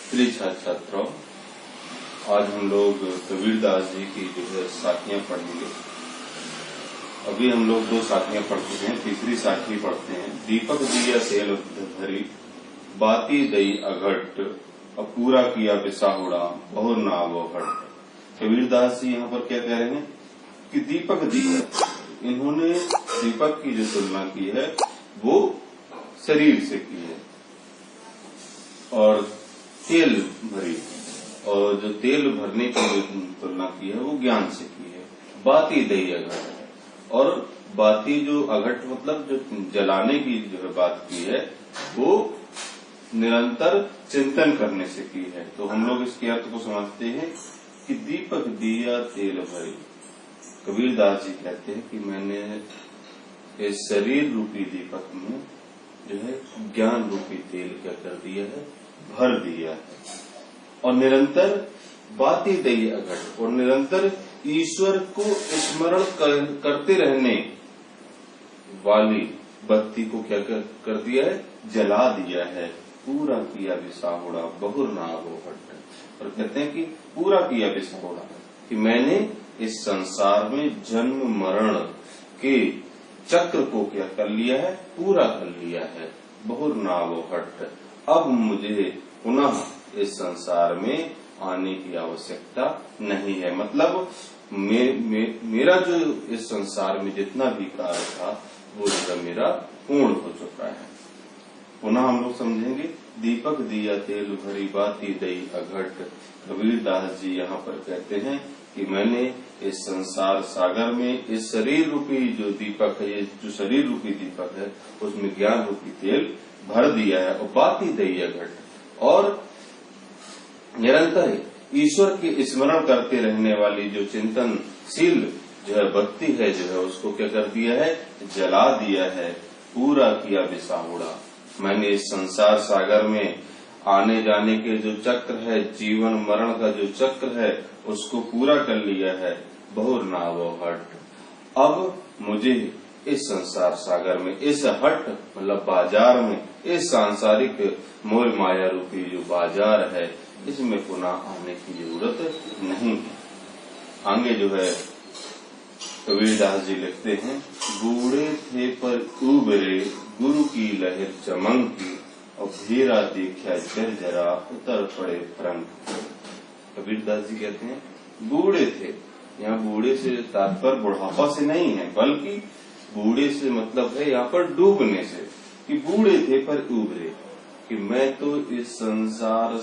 प्रिय छात्र छात्राओं, आज हम लोग कबीरदास जी की जो है साखियां पढ़ेंगे। अभी हम लोग 2 साखियां पढ़ चुके हैं, तीसरी साखी पढ़ते हैं। दीपक दिया तेल भरी, बाती दई अघट, अब पूरा किया बिसाहुड़ा, बहुर नावो हट। कबीरदास जी यहाँ पर क्या कह रहे हैं कि दीपक दिया, इन्होंने दीपक की जो तुलना की है वो शरीर से की है, और तेल भरी, और जो तेल भरने की जो तुलना की है वो ज्ञान से की है। बाती दई अघट, और बाती जो अघट मतलब जो जलाने की जो है बात की है वो निरंतर चिंतन करने से की है। तो हम लोग इसके अर्थ को समझते हैं कि दीपक दिया तेल भरी। कबीरदास जी कहते हैं कि मैंने इस शरीर रूपी दीपक में जो है ज्ञान रूपी तेल क्या कर दिया है, भर दिया है। और निरंतर बाती दई अघट, और निरंतर ईश्वर को स्मरण करते रहने वाली बत्ती को क्या कर दिया है, जला दिया है। पूरा किया बिसाहुड़ा, बहुर नावो हट। और कहते हैं कि पूरा किया बिसाहुड़ा, कि मैंने इस संसार में जन्म मरण के चक्र को क्या कर लिया है, पूरा कर लिया है। बहुर नावो हट, अब मुझे पुनः इस संसार में आने की आवश्यकता नहीं है। मतलब मेरा जो इस संसार में जितना भी कार्य था वो जो मेरा पूर्ण हो चुका है। पुनः हम लोग समझेंगे, दीपक दिया तेल भरी, बाती दई अघट। कबीरदास जी यहाँ पर कहते हैं कि मैंने इस संसार सागर में इस शरीर रूपी जो दीपक है, ये जो शरीर रूपी दीपक है उसमें ज्ञान रूपी तेल भर दिया है। और बाती दई अघट, और निरंतर ईश्वर के स्मरण करते रहने वाली जो चिंतनशील जो है बत्ती है जो है उसको क्या कर दिया है, जला दिया है। पूरा किया बिसाहुड़ा, मैंने इस संसार सागर में आने जाने के जो चक्र है, जीवन मरण का जो चक्र है उसको पूरा कर लिया है। बहुर नावो हट, अब मुझे इस संसार सागर में, इस हट मतलब बाजार में, इस सांसारिक मोह माया रूपी जो बाजार है इसमें पुनः आने की जरूरत नहीं है। आगे जो है कबीरदास जी लिखते हैं, बूढ़े थे पर उबरे, गुरु की लहर चमकी, और भेरा देखा जरा उतर पड़े फरंग। कबीरदास जी कहते हैं बूढ़े थे, यहाँ बूढ़े से तात्पर्य बुढ़ापा से नहीं है, बल्कि बूढ़े से मतलब है यहाँ पर डूबने से, कि बूढ़े थे पर उबरे, कि मैं तो इस संसार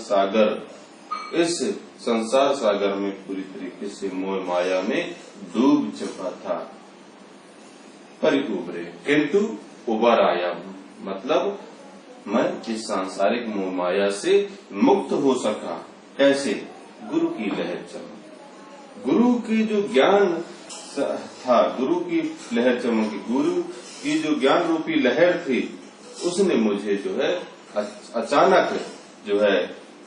सागर में पूरी तरीके से मोह माया में डूब चुका था। पर उबरे, किंतु उबर आया हूँ, मतलब मैं इस सांसारिक मोह माया से मुक्त हो सका। कैसे? गुरु की लहर चमकी, गुरु की जो ज्ञान था, गुरु की लहर चमकी, गुरु की जो ज्ञान रूपी लहर थी उसने मुझे जो है अचानक जो है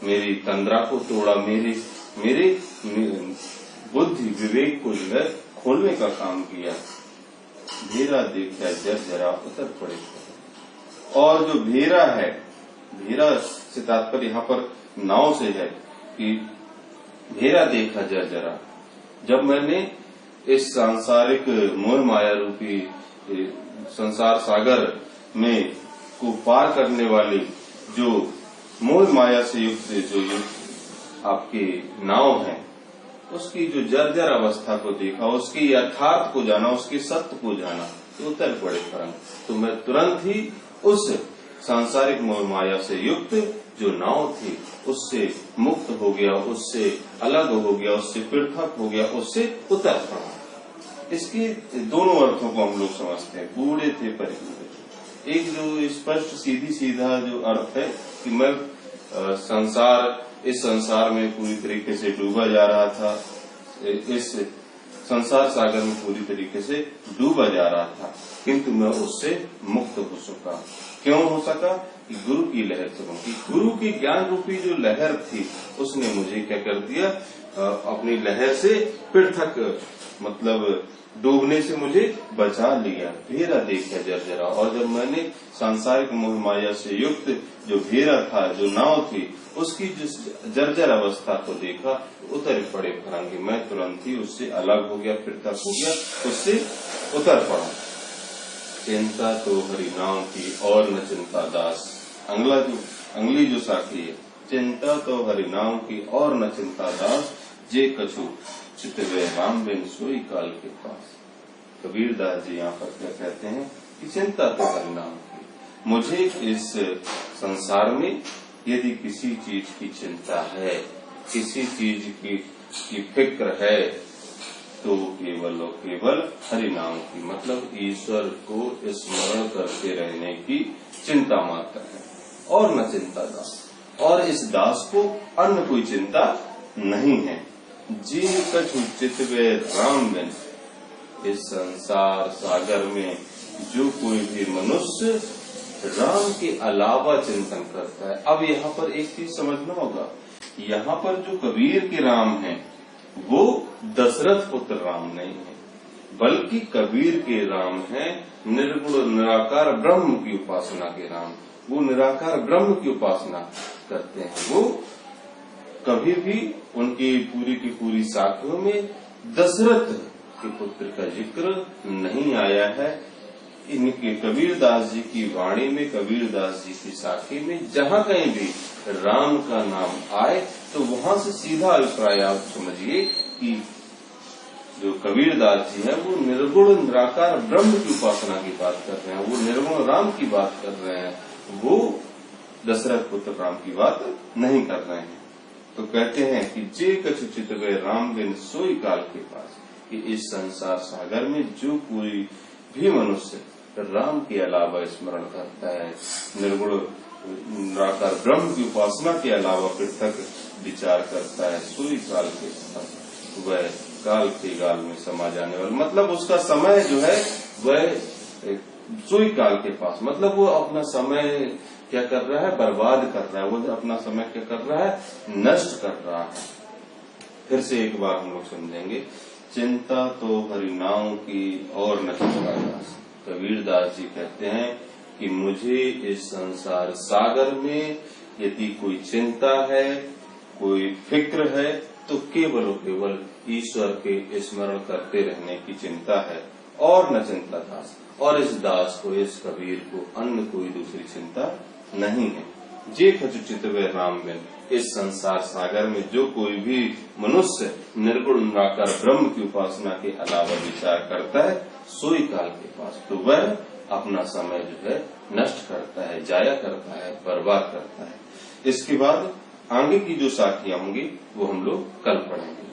मेरी तंद्रा को तोड़ा, मेरे बुद्धि विवेक को जो है खोलने का काम किया। भेरा देखा जरा उतर पड़े, और जो भेरा है, भेरा से तात्पर्य यहाँ पर नाव से है, कि भेरा देखा जरा, जब मैंने इस सांसारिक मोह माया रूपी संसार सागर में को पार करने वाली जो मोह माया से युक्त जो आपकी नाव है उसकी जो जर्जर अवस्था को देखा, उसकी यथार्थ को जाना, उसके सत्य को जाना, तो उतर पड़े फरंग। तो मैं तुरंत ही उस सांसारिक मोह माया से युक्त जो नाव थी उससे मुक्त हो गया, उससे अलग हो गया, उससे पृथक हो गया, उससे उतर पड़ा। इसके दोनों अर्थों को हम लोग समझते हैं, बूढ़े थे पर उबरे। एक जो स्पष्ट सीधी सीधा जो अर्थ है कि मैं इस संसार में पूरी तरीके से डूबा जा रहा था, इस संसार सागर में पूरी तरीके से डूबा जा रहा था, किंतु मैं उससे मुक्त हो सका। क्यों हो सका? कि गुरु की लहर चमकी। गुरु की ज्ञान रूपी जो लहर थी उसने मुझे क्या कर दिया, अपनी लहर से पृथक मतलब डूबने से मुझे बचा लिया। भेरा देखा जर्जरा, और जब मैंने सांसारिक मोह माया से युक्त जो भेरा था, जो नाव थी, उसकी जिस जर्जर अवस्था को देखा, उतर पड़े फरंगी। मैं तुरंत ही उससे अलग हो गया, पृथक हो गया, उससे उतर पड़ा। चिंता तो हरि नाम की और न चिंता दास। अगली जो साखी है, चिंता तो हरि नाम की और न चिंता दास, जे कछु चितवे राम बिन सोई काल के पास। कबीर दास जी यहाँ पर क्या कहते हैं कि चिंता तो हरि नाम की। मुझे इस संसार में यदि किसी चीज की चिंता है, किसी चीज की फिक्र है, तो केवल और केवल हरि नाम की, मतलब ईश्वर को स्मरण करते रहने की चिंता मात्र है, और न चिंता दास। और इस दास को अन्य कोई चिंता नहीं है। जी कछु चितवे राम बिन, इस संसार सागर में जो कोई भी मनुष्य राम के अलावा चिंतन करता है। अब यहाँ पर एक चीज समझना होगा, यहाँ पर जो कबीर के राम हैं वो दशरथ पुत्र राम नहीं है, बल्कि कबीर के राम हैं निर्गुण निराकार ब्रह्म की उपासना के राम। वो निराकार ब्रह्म की उपासना करते हैं। वो कभी भी उनकी पूरी की पूरी साखियों में दशरथ के पुत्र का जिक्र नहीं आया है। इनके कबीरदास जी की वाणी में, कबीरदास जी की साखी में जहाँ कहीं भी राम का नाम आए तो वहां से सीधा अभिप्राय आप समझिए कि जो कबीरदास जी है वो निर्गुण निराकार ब्रह्म की उपासना की बात कर रहे हैं, वो निर्गुण राम की बात कर रहे हैं, वो दशरथ पुत्र राम की बात नहीं कर रहे हैं। तो कहते हैं कि जे कछु चितवे राम बिन सोई काल के पास, कि इस संसार सागर में जो कोई भी मनुष्य राम के अलावा स्मरण करता है, निर्गुण निराकार ब्रह्म की उपासना के अलावा पृथक विचार करता है, सोई काल के पास, वह काल के गाल में समा जाने वाला, मतलब उसका समय जो है वह सोई काल के पास, मतलब वो अपना समय क्या कर रहा है, बर्बाद कर रहा है, वो अपना समय क्या कर रहा है, नष्ट कर रहा है। फिर से एक बार हम लोग समझेंगे, चिंता तो हरि नाम की और न चिंता दास। कबीरदास जी कहते हैं कि मुझे इस संसार सागर में यदि कोई चिंता है, कोई फिक्र है, तो केवल और केवल ईश्वर के स्मरण करते रहने की चिंता है, और न चिंता दास। और इस दास को, इस कबीर को अन्य कोई दूसरी चिंता नहीं है। जे कछु चितवे राम बिन, इस संसार सागर में जो कोई भी मनुष्य निर्गुण निराकार ब्रह्म की उपासना के अलावा विचार करता है, सोई काल के पास, तो वह अपना समय जो है नष्ट करता है, जाया करता है, बर्बाद करता है। इसके बाद आगे की जो साखियां होंगी वो हम लोग कल पढ़ेंगे।